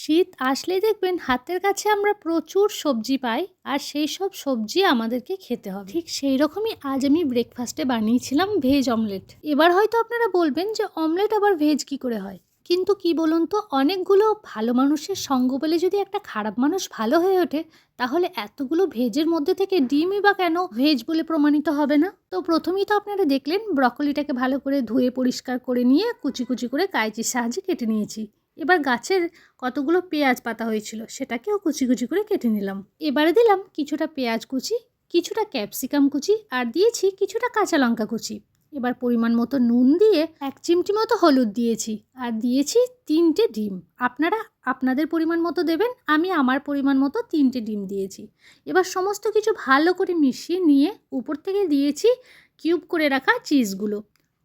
শীত আসলেই দেখবেন হাতের কাছে আমরা প্রচুর সবজি পাই, আর সেই সব সবজি আমাদেরকে খেতে হবে। ঠিক সেই রকমই আজ আমি ব্রেকফাস্টে বানিয়েছিলাম ভেজ অমলেট। এবার হয়তো আপনারা বলবেন যে অমলেট আবার ভেজ কি করে হয়, কিন্তু কি বলুন তো, অনেকগুলো ভালো মানুষের সঙ্গ পেলে যদি একটা খারাপ মানুষ ভালো হয়ে ওঠে, তাহলে এতগুলো ভেজের মধ্যে থেকে ডিমই বা কেন ভেজ বলে প্রমাণিত হবে না? তো প্রথমেই তো আপনারা দেখলেন ব্রকলিটাকে ভালো করে ধুয়ে পরিষ্কার করে নিয়ে কুচি কুচি করে কাঁচির সাহায্যে কেটে নিয়েছি। এবার গাছের কতগুলো পেঁয়াজ পাতা হয়েছিল সেটাকেও কুচি কুচি করে কেটে নিলাম। এবারে দিলাম কিছুটা পেঁয়াজ কুচি, কিছুটা ক্যাপসিকাম কুচি, আর দিয়েছি কিছুটা কাঁচা লঙ্কা কুচি। এবার পরিমাণ মতো নুন দিয়ে 1 চিমটি মতো হলুদ দিয়েছি, আর দিয়েছি 3টে ডিম। আপনারা আপনাদের পরিমাণ মতো দেবেন, আমি আমার পরিমাণ মতো 3টে ডিম দিয়েছি। এবার সমস্ত কিছু ভালো করে মিশিয়ে নিয়ে উপর থেকে দিয়েছি কিউব করে রাখা চিজগুলো।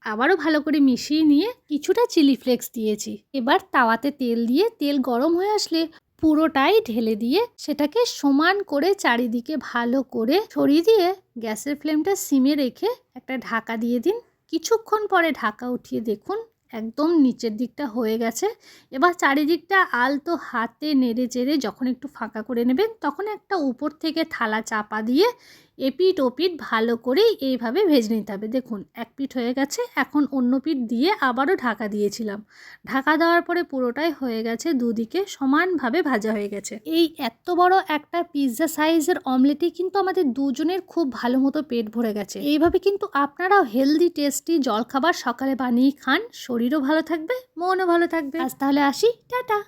আবারও ভালো করে মিশিয়ে নিয়ে কিছুটা চিলি ফ্লেক্স দিয়েছি। এবার তাওয়াতে তেল দিয়ে তেল গরম হয়ে আসলে পুরোটাই ঢেলে দিয়ে সেটাকে সমান করে চারিদিকে ভালো করে ছড়িয়ে দিয়ে গ্যাসের ফ্লেমটা সিমে রেখে একটা ঢাকা দিয়ে দিন। কিছুক্ষণ পরে ঢাকা উঠিয়ে দেখুন একদম নিচের দিকটা হয়ে গেছে। এবার চারিদিকটা আলতো হাতে নেড়ে চেড়ে যখন একটু ফাঁকা করে নেবেন, তখন একটা উপর থেকে থালা চাপা দিয়ে এপিঠ ওপিঠ ভালো করে এইভাবে ভেজে নিতে হবে। দেখুন এক পিঠ হয়ে গেছে, এখন অন্য পিঠ দিয়ে আবারও ঢাকা দিয়েছিলাম। ঢাকা দেওয়ার পরে পুরোটাই হয়ে গেছে, দুদিকে সমানভাবে ভাজা হয়ে গেছে। এই এত বড় একটা পিৎজা সাইজের অমলেটই কিন্তু আমাদের দুজনের খুব ভালো মতো পেট ভরে গেছে। এইভাবে কিন্তু আপনারাও হেলদি টেস্টি জলখাবার সকালে বানিয়ে খান, শরীরও ভালো থাকবে, মনও ভালো থাকবে। আজ তাহলে আসি, টাটা।